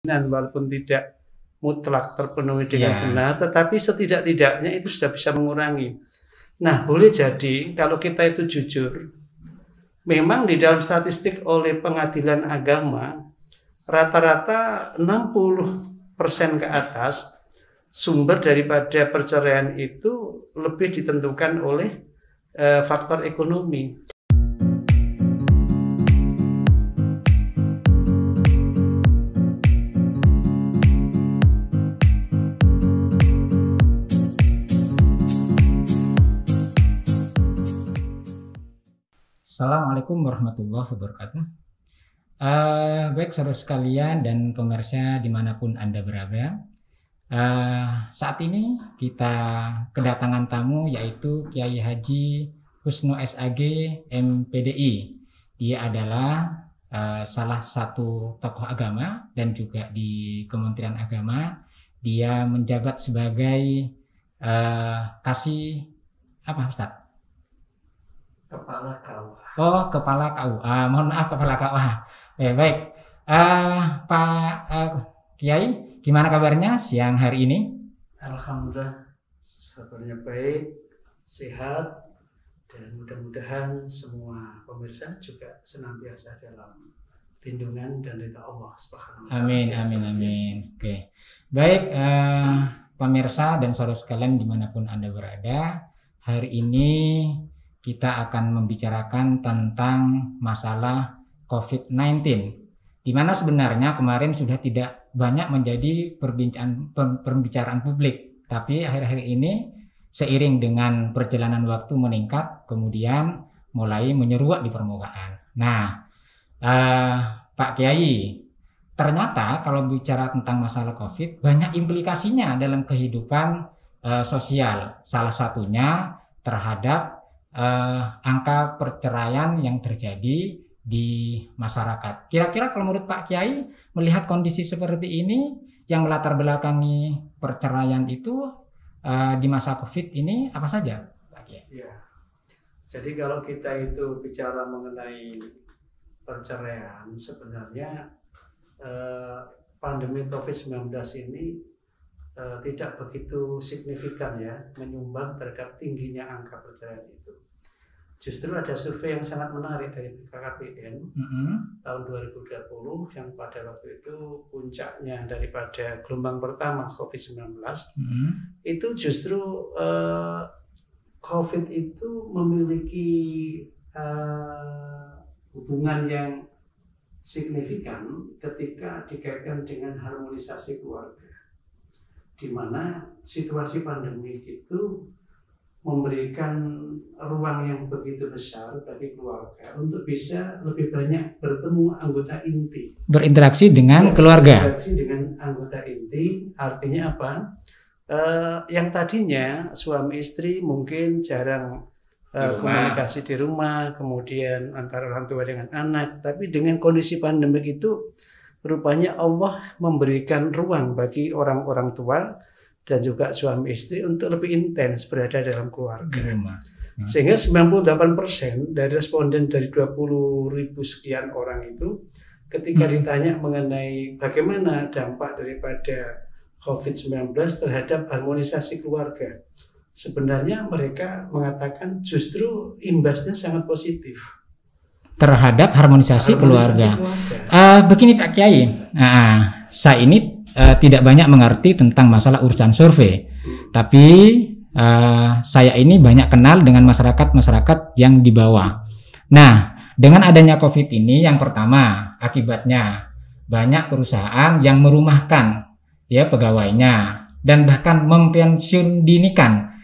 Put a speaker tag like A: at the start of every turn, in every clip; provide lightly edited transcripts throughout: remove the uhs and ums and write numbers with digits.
A: Dan walaupun tidak mutlak terpenuhi dengan benar, tetapi setidak-tidaknya itu sudah bisa mengurangi. Nah, boleh jadi kalau kita itu jujur, memang di dalam statistik oleh Pengadilan Agama, rata-rata 60% ke atas sumber daripada perceraian itu lebih ditentukan oleh faktor ekonomi.
B: Assalamualaikum warahmatullahi wabarakatuh. Baik saudara sekalian dan pemirsa dimanapun Anda berada, saat ini kita kedatangan tamu yaitu Kiai Haji Husnu SAG MPDI. Dia adalah salah satu tokoh agama dan juga di Kementerian Agama. Dia menjabat sebagai kasih apa Ustadz?
A: Kepala KUA.
B: Oh, Kepala KUA. Mohon maaf, Kepala KUA. Baik. Pak Kiai, gimana kabarnya siang hari ini?
A: Alhamdulillah, kabarnya baik, sehat, dan mudah-mudahan semua pemirsa juga senantiasa dalam lindungan dan ridha Allah Subhanahu wa Ta'ala.
B: Amin, amin, amin. Oke. Baik, pemirsa dan saudara sekalian dimanapun Anda berada, hari ini kita akan membicarakan tentang masalah COVID-19, di mana sebenarnya kemarin sudah tidak banyak menjadi pembicaraan publik, tapi akhir-akhir ini seiring dengan perjalanan waktu meningkat, kemudian mulai menyeruak di permukaan. Nah, Pak Kiai, ternyata kalau bicara tentang masalah COVID, banyak implikasinya dalam kehidupan sosial. Salah satunya terhadap angka perceraian yang terjadi di masyarakat. Kira-kira kalau menurut Pak Kiai melihat kondisi seperti ini yang melatar belakangi perceraian itu di masa COVID ini apa saja, Pak Kiai?
A: Ya. Jadi kalau kita itu bicara mengenai perceraian, sebenarnya pandemi COVID-19 ini tidak begitu signifikan ya menyumbang terhadap tingginya angka perceraian itu. Justru ada survei yang sangat menarik dari BKKBN tahun 2020 yang pada waktu itu puncaknya daripada gelombang pertama COVID-19 itu justru COVID itu memiliki hubungan yang signifikan ketika dikaitkan dengan harmonisasi keluarga, di mana situasi pandemi itu memberikan ruang yang begitu besar bagi keluarga untuk bisa lebih banyak bertemu anggota inti.
B: Berinteraksi dengan keluarga.
A: Berinteraksi dengan anggota inti, artinya apa? Yang tadinya suami istri mungkin jarang komunikasi di rumah, kemudian antara orang tua dengan anak, tapi dengan kondisi pandemik itu rupanya Allah memberikan ruang bagi orang-orang tua dan juga suami istri untuk lebih intens berada dalam keluarga. Sehingga 98% dari responden dari 20.000 sekian orang itu ketika ditanya mengenai bagaimana dampak daripada COVID-19 terhadap harmonisasi keluarga, sebenarnya mereka mengatakan justru imbasnya sangat positif
B: terhadap harmonisasi keluarga. Begini Pak Kiai, saya ini tidak banyak mengerti tentang masalah urusan survei, tapi saya ini banyak kenal dengan masyarakat yang di bawah. Nah, dengan adanya COVID ini, yang pertama akibatnya banyak perusahaan yang merumahkan ya pegawainya dan bahkan mempensiun dinikan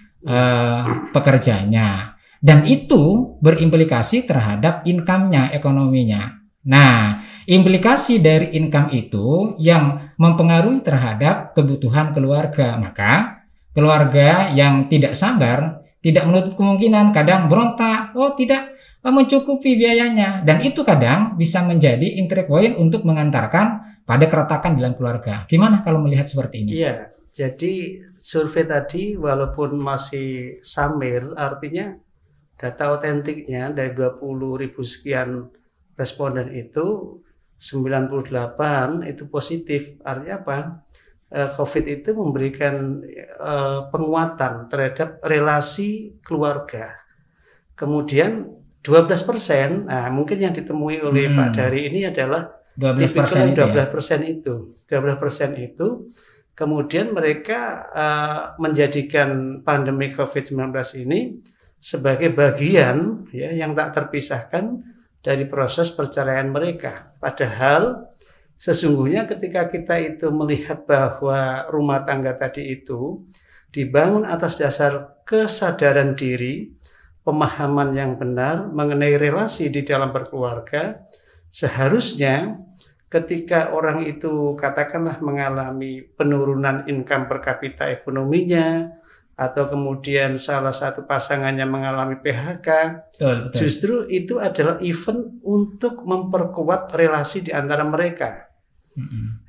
B: pekerjanya, dan itu berimplikasi terhadap income-nya, ekonominya. Nah, implikasi dari income itu yang mempengaruhi terhadap kebutuhan keluarga. Maka keluarga yang tidak sabar tidak menutup kemungkinan kadang berontak, oh tidak mencukupi biayanya, dan itu kadang bisa menjadi entry point untuk mengantarkan pada keretakan dalam keluarga. Gimana kalau melihat seperti ini?
A: Iya, jadi survei tadi walaupun masih samir, artinya data otentiknya dari 20.000 sekian responden itu 98 itu positif. Artinya apa? COVID itu memberikan penguatan terhadap relasi keluarga. Kemudian 12%, nah mungkin yang ditemui oleh Pak Dari ini adalah
B: 12%
A: 12% itu. 12% itu kemudian mereka menjadikan pandemi COVID-19 ini sebagai bagian ya yang tak terpisahkan dari proses perceraian mereka. Padahal sesungguhnya ketika kita itu melihat bahwa rumah tangga tadi itu dibangun atas dasar kesadaran diri, pemahaman yang benar mengenai relasi di dalam berkeluarga, seharusnya ketika orang itu katakanlah mengalami penurunan income per kapita ekonominya, atau kemudian salah satu pasangannya mengalami PHK, betul. Justru itu adalah event untuk memperkuat relasi di antara mereka.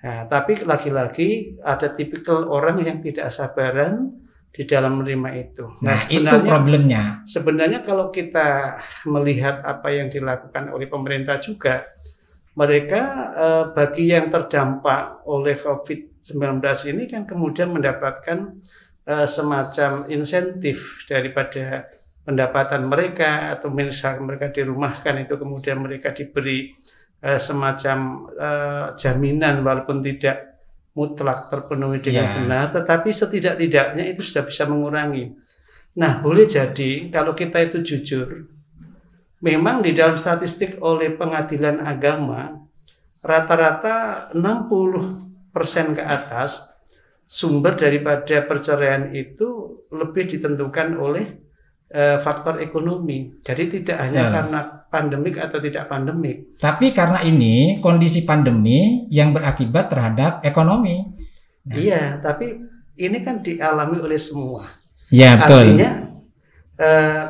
A: Nah, tapi lagi-lagi ada tipikal orang yang tidak sabaran di dalam menerima itu.
B: Nah, itu problemnya.
A: Sebenarnya kalau kita melihat apa yang dilakukan oleh pemerintah juga, mereka bagi yang terdampak oleh COVID-19 ini kan kemudian mendapatkan semacam insentif daripada pendapatan mereka, atau misalkan mereka dirumahkan itu kemudian mereka diberi semacam jaminan walaupun tidak mutlak terpenuhi dengan benar, tetapi setidak-tidaknya itu sudah bisa mengurangi. Nah, boleh jadi kalau kita itu jujur, memang di dalam statistik oleh Pengadilan Agama rata-rata 60% ke atas sumber daripada perceraian itu lebih ditentukan oleh faktor ekonomi. Jadi tidak hanya karena pandemik atau tidak pandemik.
B: Tapi karena ini kondisi pandemi yang berakibat terhadap ekonomi.
A: Nah. Iya, tapi ini kan dialami oleh semua.
B: Ya, betul.
A: Artinya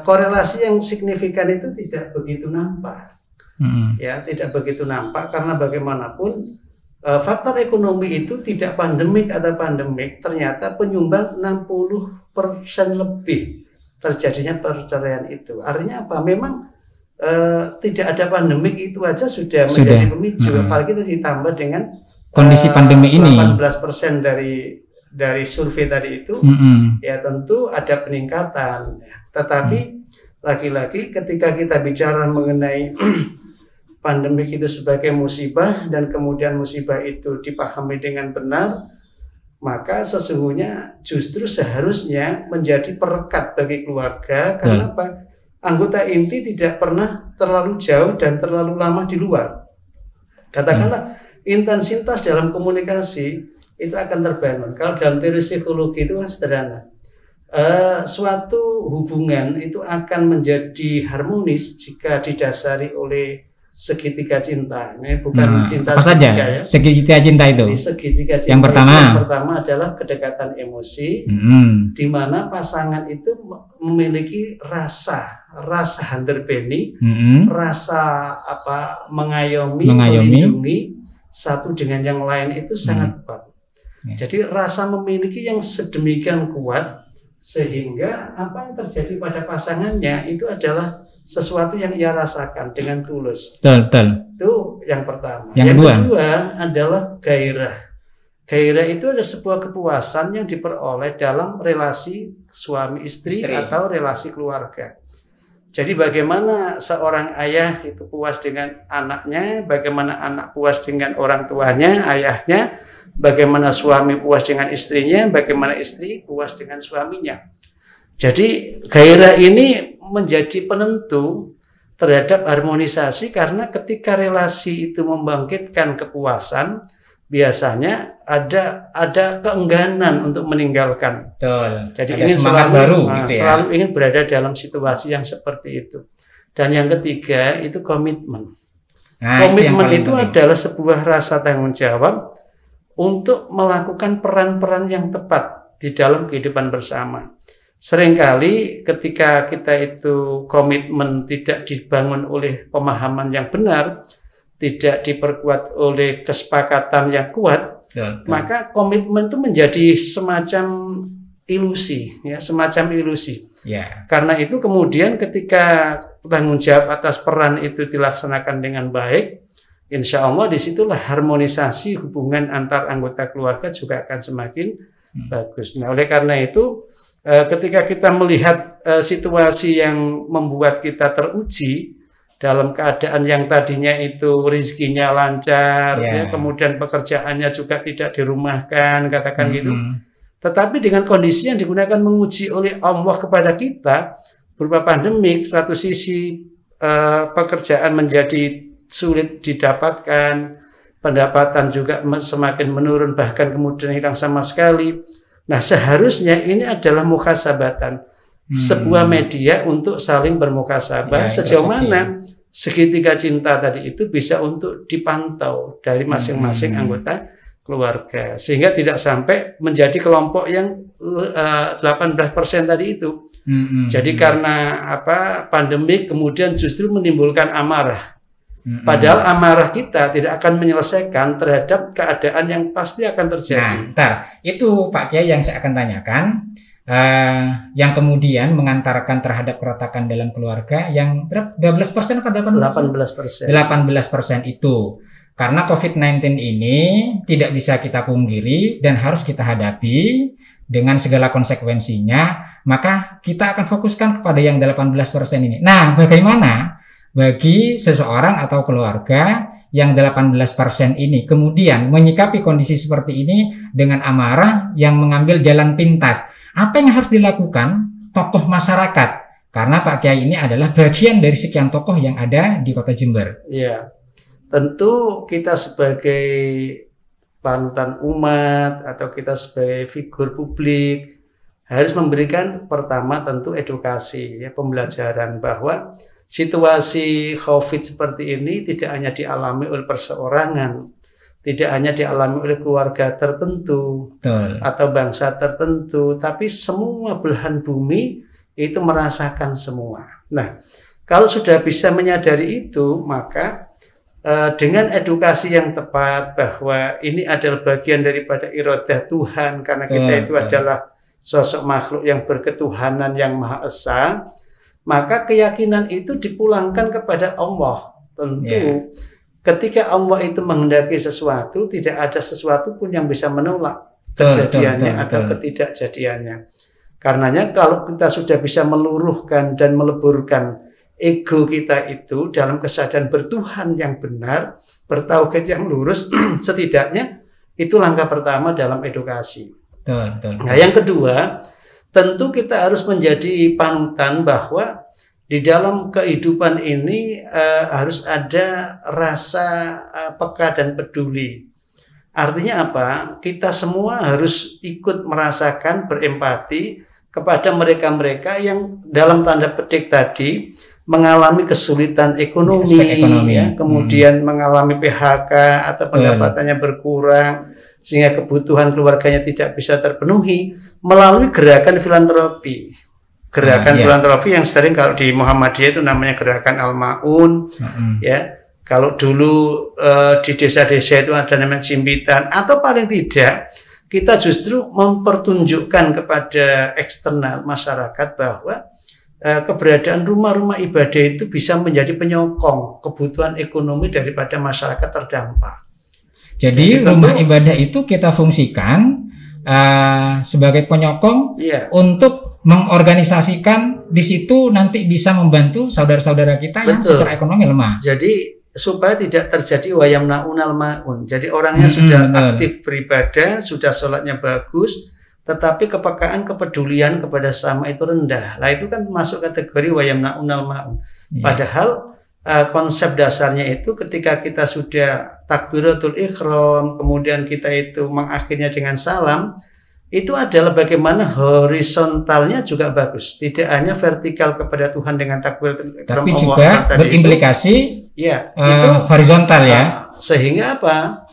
A: korelasi yang signifikan itu tidak begitu nampak. Ya, tidak begitu nampak karena bagaimanapun faktor ekonomi itu tidak pandemik atau pandemik ternyata penyumbang 60% lebih terjadinya perceraian itu. Artinya apa? Memang tidak ada pandemik itu aja sudah menjadi pemicu. Apalagi itu ditambah dengan
B: kondisi pandemi ini
A: 18% dari survei tadi itu, ya tentu ada peningkatan. Tetapi lagi-lagi ketika kita bicara mengenai pandemik itu sebagai musibah dan kemudian musibah itu dipahami dengan benar, maka sesungguhnya justru seharusnya menjadi perekat bagi keluarga. Karena apa? Anggota inti tidak pernah terlalu jauh dan terlalu lama di luar. Katakanlah intensitas dalam komunikasi itu akan terbangun. Kalau dalam teori psikologi itu kan sederhana. Suatu hubungan itu akan menjadi harmonis jika didasari oleh segitiga cinta. Ini bukan cinta
B: apa
A: segitiga
B: saja?
A: Ya.
B: Segitiga cinta itu.
A: Jadi segitiga cinta
B: yang
A: pertama adalah kedekatan emosi, di mana pasangan itu memiliki rasa hanterbeni, rasa mengayomi, melindungi satu dengan yang lain itu sangat kuat. Jadi rasa memiliki yang sedemikian kuat sehingga apa yang terjadi pada pasangannya itu adalah sesuatu yang ia rasakan dengan tulus.
B: Betul.
A: Itu yang pertama.
B: Yang
A: kedua adalah gairah. Gairah itu ada sebuah kepuasan yang diperoleh dalam relasi suami istri atau relasi keluarga. Jadi bagaimana seorang ayah itu puas dengan anaknya, bagaimana anak puas dengan orang tuanya, ayahnya, bagaimana suami puas dengan istrinya, bagaimana istri puas dengan suaminya. Jadi gairah ini menjadi penentu terhadap harmonisasi, karena ketika relasi itu membangkitkan kepuasan, biasanya ada keengganan untuk meninggalkan.
B: Betul.
A: Jadi
B: ada
A: ingin selalu ingin berada dalam situasi yang seperti itu. Dan yang ketiga itu komitmen. Komitmen itu adalah sebuah rasa tanggung jawab untuk melakukan peran-peran yang tepat di dalam kehidupan bersama. Seringkali ketika kita itu komitmen tidak dibangun oleh pemahaman yang benar, tidak diperkuat oleh kesepakatan yang kuat, maka komitmen itu menjadi semacam ilusi, ya, semacam ilusi. Karena itu kemudian ketika tanggung jawab atas peran itu dilaksanakan dengan baik, insya Allah disitulah harmonisasi hubungan antar anggota keluarga juga akan semakin bagus. Nah, oleh karena itu ketika kita melihat situasi yang membuat kita teruji dalam keadaan yang tadinya itu rezekinya lancar, ya, kemudian pekerjaannya juga tidak dirumahkan, katakan gitu. Tetapi dengan kondisi yang digunakan menguji oleh Allah kepada kita berupa pandemik, satu sisi pekerjaan menjadi sulit didapatkan, pendapatan juga semakin menurun, bahkan kemudian hilang sama sekali. Nah, seharusnya ini adalah muhasabatan, sebuah media untuk saling bermuhasabah, sejauh mana segitiga cinta tadi itu bisa untuk dipantau dari masing-masing anggota keluarga, sehingga tidak sampai menjadi kelompok yang 18% tadi itu. Jadi karena pandemik kemudian justru menimbulkan amarah. Padahal amarah kita tidak akan menyelesaikan terhadap keadaan yang pasti akan terjadi.
B: Nah, itu Pak Kiai yang saya akan tanyakan, yang kemudian mengantarkan terhadap keretakan dalam keluarga yang berapa? 12% atau 18%? 18% itu. Karena COVID-19 ini tidak bisa kita pungkiri dan harus kita hadapi dengan segala konsekuensinya, maka kita akan fokuskan kepada yang 18% ini. Nah, bagaimana bagi seseorang atau keluarga yang 18% ini kemudian menyikapi kondisi seperti ini dengan amarah yang mengambil jalan pintas? Apa yang harus dilakukan tokoh masyarakat? Karena Pak Kiai ini adalah bagian dari sekian tokoh yang ada di Kota Jember.
A: Iya, tentu kita sebagai panutan umat atau kita sebagai figur publik harus memberikan pertama tentu edukasi, ya, pembelajaran bahwa situasi COVID seperti ini tidak hanya dialami oleh perseorangan, tidak hanya dialami oleh keluarga tertentu atau bangsa tertentu, tapi semua belahan bumi itu merasakan semua. Nah, kalau sudah bisa menyadari itu, maka dengan edukasi yang tepat bahwa ini adalah bagian daripada iradah Tuhan, karena kita itu adalah sosok makhluk yang berketuhanan yang Maha Esa, maka keyakinan itu dipulangkan kepada Allah. Tentu ketika Allah itu menghendaki sesuatu, tidak ada sesuatu pun yang bisa menolak kejadiannya atau ketidakjadiannya. Karenanya kalau kita sudah bisa meluruhkan dan meleburkan ego kita itu dalam kesadaran bertuhan yang benar, bertauhid yang lurus, setidaknya itu langkah pertama dalam edukasi. Nah, yang kedua, tentu kita harus menjadi panutan bahwa di dalam kehidupan ini harus ada rasa peka dan peduli. Artinya apa? Kita semua harus ikut merasakan, berempati kepada mereka-mereka yang dalam tanda petik tadi mengalami kesulitan ekonomi. Ya, kemudian mengalami PHK atau pendapatannya berkurang, sehingga kebutuhan keluarganya tidak bisa terpenuhi melalui gerakan filantropi. Gerakan filantropi yang sering kalau di Muhammadiyah itu namanya gerakan Al-Ma'un. Ya, kalau dulu di desa-desa itu ada namanya jimpitan, atau paling tidak kita justru mempertunjukkan kepada eksternal masyarakat bahwa keberadaan rumah-rumah ibadah itu bisa menjadi penyokong kebutuhan ekonomi daripada masyarakat terdampak.
B: Jadi rumah ibadah itu kita fungsikan sebagai penyokong untuk mengorganisasikan di situ nanti bisa membantu saudara-saudara kita yang secara ekonomi lemah.
A: Jadi supaya tidak terjadi wayamnaunal maun. Jadi orangnya sudah aktif beribadah, sudah sholatnya bagus, tetapi kepekaan, kepedulian kepada sama itu rendah. Nah, itu kan masuk kategori wayamnaunal maun. Padahal konsep dasarnya itu ketika kita sudah takbiratul ihram, kemudian kita itu mengakhirnya dengan salam, itu adalah bagaimana horizontalnya juga bagus, tidak hanya vertikal kepada Tuhan dengan takbiratul ihram,
B: tapi juga berimplikasi itu horizontal
A: sehingga apa?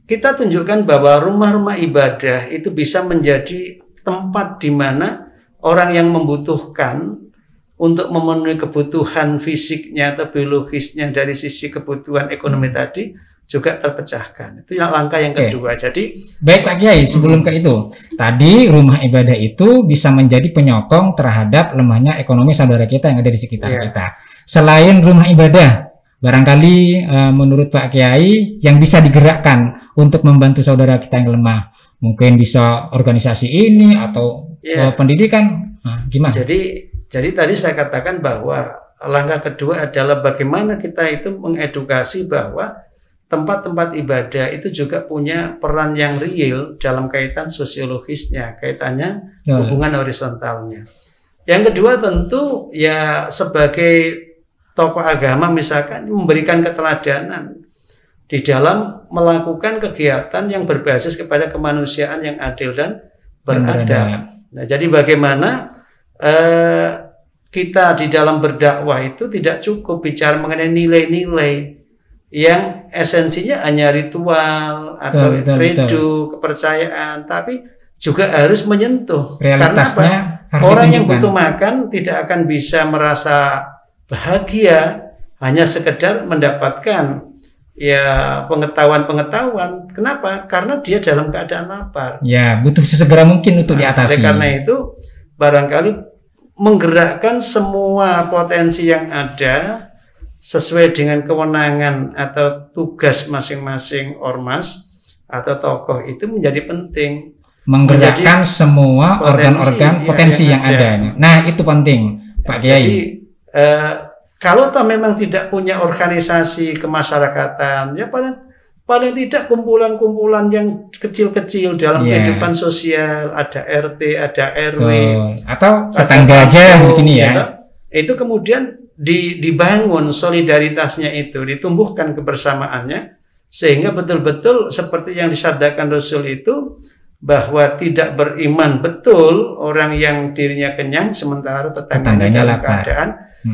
A: Kita tunjukkan bahwa rumah-rumah ibadah itu bisa menjadi tempat di mana orang yang membutuhkan untuk memenuhi kebutuhan fisiknya atau biologisnya dari sisi kebutuhan ekonomi tadi juga terpecahkan. Itu yang langkah yang kedua. Jadi
B: baik Pak Kiai, sebelum ke itu, tadi rumah ibadah itu bisa menjadi penyokong terhadap lemahnya ekonomi saudara kita yang ada di sekitar kita. Selain rumah ibadah, Barangkali menurut Pak Kiai yang bisa digerakkan untuk membantu saudara kita yang lemah, mungkin bisa organisasi ini atau pendidikan. Nah, gimana?
A: Jadi tadi saya katakan bahwa langkah kedua adalah bagaimana kita itu mengedukasi bahwa tempat-tempat ibadah itu juga punya peran yang real dalam kaitan sosiologisnya, kaitannya hubungan horizontalnya. Yang kedua tentu ya sebagai tokoh agama misalkan memberikan keteladanan di dalam melakukan kegiatan yang berbasis kepada kemanusiaan yang adil dan beradab. Nah, jadi bagaimana kita di dalam berdakwah itu tidak cukup bicara mengenai nilai-nilai yang esensinya hanya ritual atau kredo, kepercayaan, tapi juga harus menyentuh.
B: Realitasnya
A: karena orang yang butuh makan tidak akan bisa merasa bahagia hanya sekedar mendapatkan ya pengetahuan. Kenapa? Karena dia dalam keadaan lapar.
B: Ya, butuh sesegera mungkin untuk diatasi.
A: Karena itu barangkali menggerakkan semua potensi yang ada sesuai dengan kewenangan atau tugas masing-masing ormas atau tokoh itu menjadi penting.
B: Menggerakkan semua organ-organ potensi yang ada. Nah, itu penting, Pak Kiai.
A: Jadi kalau toh memang tidak punya organisasi kemasyarakatan, ya paling tidak kumpulan-kumpulan yang kecil-kecil dalam kehidupan sosial, ada RT, ada RW,
B: atau tetangga aja begini ya.
A: Itu kemudian dibangun solidaritasnya itu, ditumbuhkan kebersamaannya, sehingga betul-betul seperti yang disabdakan Rasul itu, bahwa tidak beriman betul orang yang dirinya kenyang sementara tetangganya dalam keadaan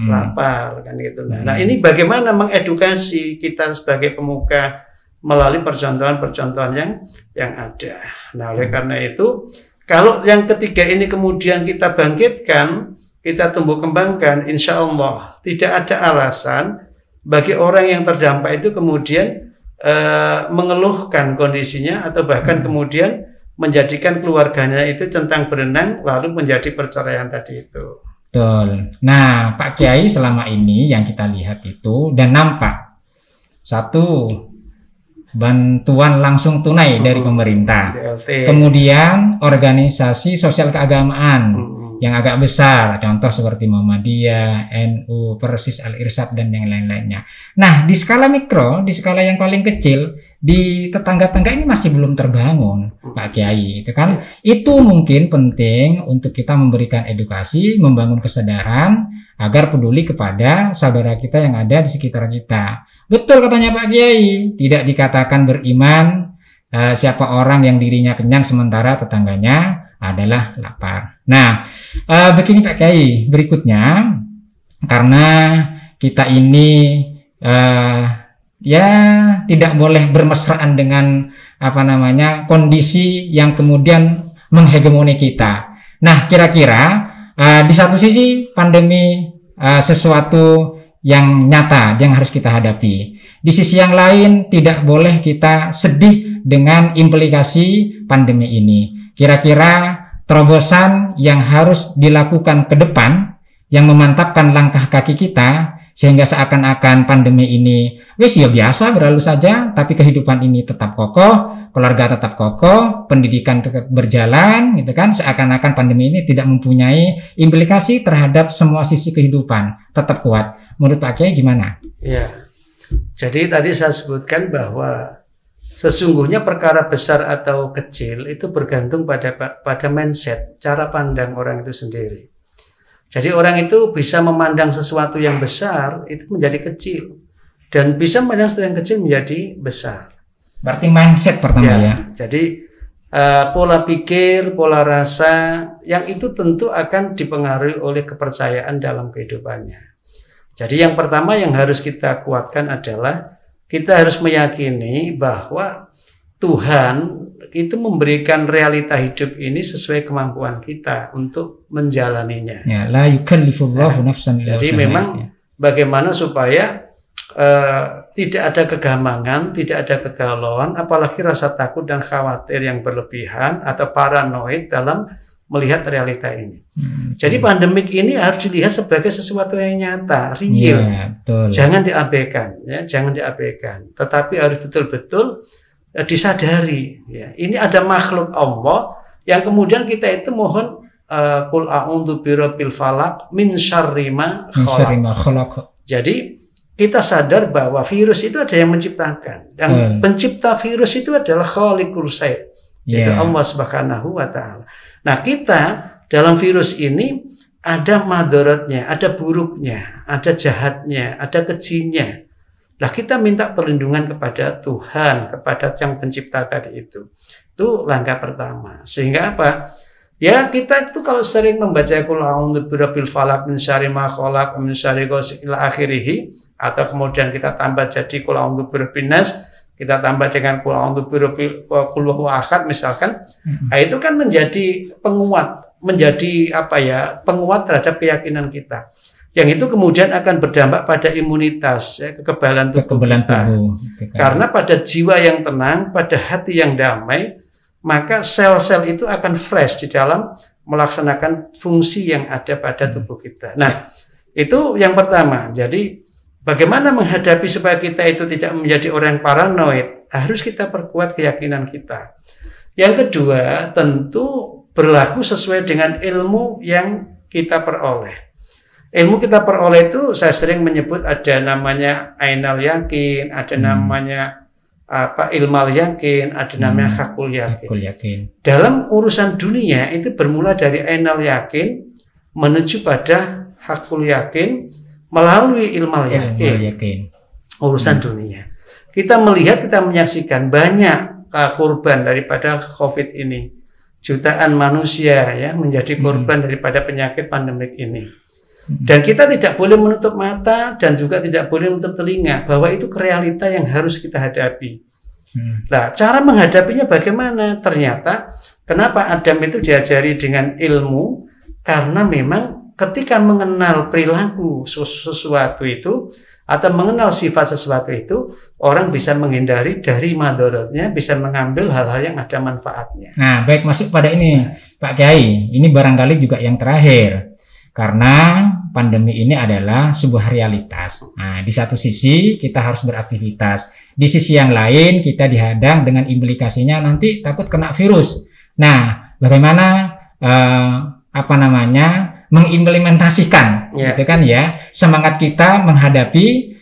A: lapar kan gitu. Nah, ini bagaimana mengedukasi kita sebagai pemuka melalui percontohan-percontohan yang ada. Nah, oleh karena itu kalau yang ketiga ini kemudian kita bangkitkan, kita tumbuh kembangkan, insya Allah tidak ada alasan bagi orang yang terdampak itu kemudian mengeluhkan kondisinya atau bahkan kemudian menjadikan keluarganya itu centang berenang lalu menjadi perceraian tadi itu.
B: Betul. Nah, Pak Kiai selama ini yang kita lihat itu dan nampak satu bantuan langsung tunai dari pemerintah, BLT. Kemudian organisasi sosial keagamaan yang agak besar, contoh seperti Muhammadiyah, NU, Persis, Al-Irsyad dan yang lain-lainnya. Nah, di skala mikro, di skala yang paling kecil, di tetangga-tetangga ini masih belum terbangun, Pak Kiai, itu kan? Itu mungkin penting untuk kita memberikan edukasi, membangun kesadaran agar peduli kepada saudara kita yang ada di sekitar kita. Betul katanya Pak Kiai, tidak dikatakan beriman siapa orang yang dirinya kenyang sementara tetangganya adalah lapar. Nah, begini Pak Kiai, berikutnya karena kita ini ya tidak boleh bermesraan dengan kondisi yang kemudian menghegemoni kita. Nah, kira-kira di satu sisi pandemi sesuatu yang nyata yang harus kita hadapi. Di sisi yang lain tidak boleh kita sedih dengan implikasi pandemi ini. Kira-kira terobosan yang harus dilakukan ke depan yang memantapkan langkah kaki kita sehingga seakan-akan pandemi ini wis ya biasa berlalu saja, tapi kehidupan ini tetap kokoh, keluarga tetap kokoh, pendidikan tetap berjalan gitu kan, seakan-akan pandemi ini tidak mempunyai implikasi terhadap semua sisi kehidupan, tetap kuat. Menurut Pak Kiai gimana?
A: Ya. Jadi tadi saya sebutkan bahwa sesungguhnya perkara besar atau kecil itu bergantung pada mindset, cara pandang orang itu sendiri. Jadi orang itu bisa memandang sesuatu yang besar itu menjadi kecil dan bisa memandang sesuatu yang kecil menjadi besar.
B: Berarti mindset pertama ya.
A: Jadi pola pikir, pola rasa yang itu tentu akan dipengaruhi oleh kepercayaan dalam kehidupannya. Jadi yang pertama yang harus kita kuatkan adalah kita harus meyakini bahwa Tuhan itu memberikan realita hidup ini sesuai kemampuan kita untuk menjalaninya.
B: Ya, la yukallifullahu nafsan illa
A: Jadi memang bagaimana supaya tidak ada kegamangan, tidak ada kegalauan, apalagi rasa takut dan khawatir yang berlebihan atau paranoid dalam melihat realita ini. Jadi pandemik ini harus dilihat sebagai sesuatu yang nyata, real.
B: Iya, betul.
A: Jangan diabaikan, ya, jangan diabaikan. Tetapi harus betul-betul disadari. Ya. Ini ada makhluk Allah yang kemudian kita itu mohon qul a'udzu birabbil falaq min syarri ma khalaq. Jadi kita sadar bahwa virus itu ada yang menciptakan. Dan pencipta virus itu adalah khaliqul syai'. Itu Allah Subhanahu wa taala. Nah, kita dalam virus ini ada madaratnya, ada buruknya, ada jahatnya, ada kejinya. Nah, kita minta perlindungan kepada Tuhan, kepada yang pencipta tadi itu. Itu langkah pertama. Sehingga apa? Ya, kita itu kalau sering membaca qul a'udzu birabbil falaq min syarri ma khalaq min syarri ghasiqin ila akhirih, atau kemudian kita tambah jadi qul a'udzu birabbin nas, kita tambah dengan qul a'udzu birabbil qul huwallahu ahad misalkan. Nah, itu kan menjadi penguat, menjadi apa ya, penguat terhadap keyakinan kita. Yang itu kemudian akan berdampak pada imunitas, ya, kekebalan tubuh kita. Karena pada jiwa yang tenang, pada hati yang damai, maka sel-sel itu akan fresh di dalam melaksanakan fungsi yang ada pada tubuh kita. Nah, itu yang pertama. Jadi bagaimana menghadapi supaya kita itu tidak menjadi orang yang paranoid? Harus kita perkuat keyakinan kita. Yang kedua, tentu berlaku sesuai dengan ilmu yang kita peroleh. Ilmu kita peroleh itu saya sering menyebut ada namanya ainal yakin, ada namanya ilmal yakin, ada namanya hakul yakin. Dalam urusan dunia itu bermula dari ainal yakin menuju pada hakul yakin melalui ilmal yakin. Urusan dunia. Kita melihat, kita menyaksikan banyak korban daripada COVID ini. Jutaan manusia ya menjadi korban daripada penyakit pandemik ini. Dan kita tidak boleh menutup mata dan juga tidak boleh menutup telinga bahwa itu realita yang harus kita hadapi. Nah, cara menghadapinya bagaimana? Ternyata kenapa Adam itu diajari dengan ilmu? Karena memang ketika mengenal perilaku sesuatu itu atau mengenal sifat sesuatu itu, orang bisa menghindari dari madaratnya, bisa mengambil hal-hal yang ada manfaatnya.
B: Nah, baik, masuk pada ini Pak Kiai. Ini barangkali juga yang terakhir. Karena pandemi ini adalah sebuah realitas. Nah, di satu sisi kita harus beraktivitas, di sisi yang lain kita dihadang dengan implikasinya nanti takut kena virus. Nah, bagaimana mengimplementasikan, gitu kan ya, semangat kita menghadapi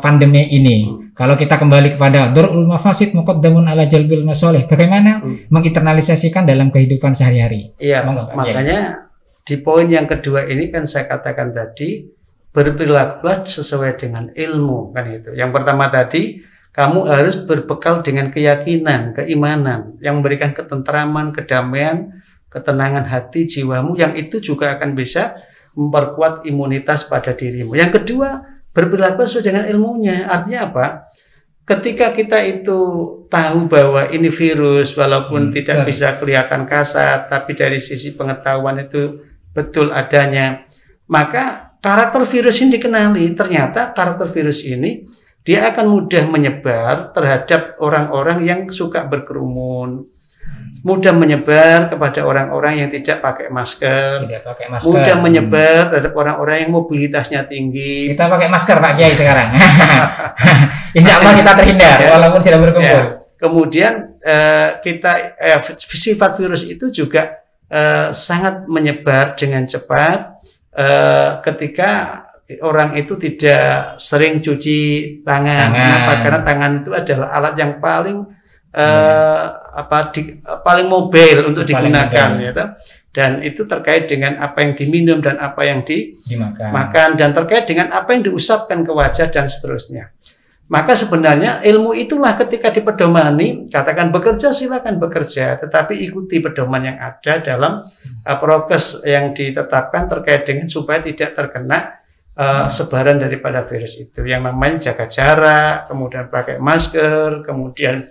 B: pandemi ini. Kalau kita kembali kepada durul mafasid muqaddamun ala jalbil masalih, bagaimana menginternalisasikan dalam kehidupan sehari-hari?
A: Iya, makanya di poin yang kedua ini kan saya katakan tadi, berperilakulah sesuai dengan ilmu, kan itu. Yang pertama tadi, kamu harus berbekal dengan keyakinan, keimanan yang memberikan ketentraman, kedamaian, ketenangan hati jiwamu, yang itu juga akan bisa memperkuat imunitas pada dirimu. Yang kedua, berperilaku sesuai dengan ilmunya. Artinya apa? Ketika kita itu tahu bahwa ini virus, walaupun tidak bisa kelihatan kasat, tapi dari sisi pengetahuan itu betul adanya, maka karakter virus ini dikenali. Ternyata karakter virus ini dia akan mudah menyebar terhadap orang-orang yang suka berkerumun, mudah menyebar kepada orang-orang yang tidak pakai masker, mudah menyebar terhadap orang-orang yang mobilitasnya tinggi.
B: Kita pakai masker Pak Kiai sekarang. Insya Allah kita terhindar walaupun sudah berkumpul.
A: Kemudian sifat virus itu juga sangat menyebar dengan cepat ketika orang itu tidak sering cuci tangan. Kenapa? Karena tangan itu adalah alat yang paling paling mobil untuk digunakan, ya, dan itu terkait dengan apa yang diminum dan apa yang dimakan, dan terkait dengan apa yang diusapkan ke wajah dan seterusnya. Maka sebenarnya ilmu itulah ketika dipedomani, katakan bekerja silakan bekerja, tetapi ikuti pedoman yang ada dalam prokes yang ditetapkan terkait dengan supaya tidak terkena sebaran daripada virus itu, yang namanya jaga jarak, kemudian pakai masker, kemudian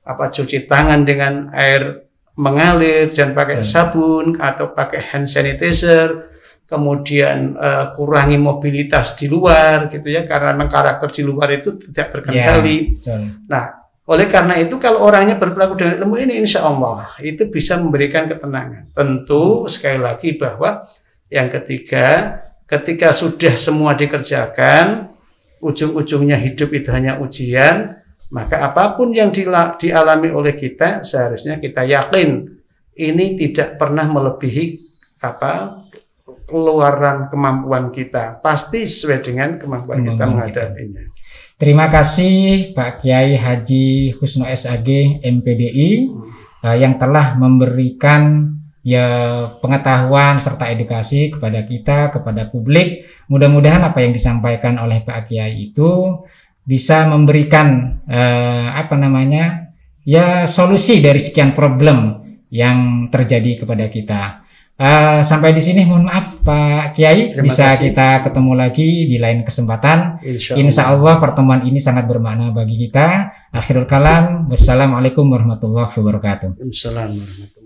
A: cuci tangan dengan air mengalir dan pakai sabun atau pakai hand sanitizer, kemudian kurangi mobilitas di luar, gitu ya, karena memang karakter di luar itu tidak terkendali. Nah, Oleh karena itu kalau orangnya berperilaku dengan ilmu ini, insya Allah itu bisa memberikan ketenangan. Tentu sekali lagi bahwa yang ketiga, ketika sudah semua dikerjakan, ujung-ujungnya hidup itu hanya ujian, maka apapun yang dialami oleh kita, seharusnya kita yakin ini tidak pernah melebihi keluaran kemampuan kita. Pasti sesuai dengan kemampuan kita menghadapinya.
B: Terima kasih Pak Kiai Haji Husno SAG MPDI yang telah memberikan pengetahuan serta edukasi kepada kita, kepada publik. Mudah-mudahan apa yang disampaikan oleh Pak Kiai itu bisa memberikan solusi dari sekian problem yang terjadi kepada kita. Sampai di sini mohon maaf Pak Kiai, bisa kita ketemu lagi di lain kesempatan. Insya Allah pertemuan ini sangat bermakna bagi kita. Akhirul kalam, wassalamualaikum warahmatullahi wabarakatuh.
A: Waalaikumsalam warahmatullahi wabarakatuh.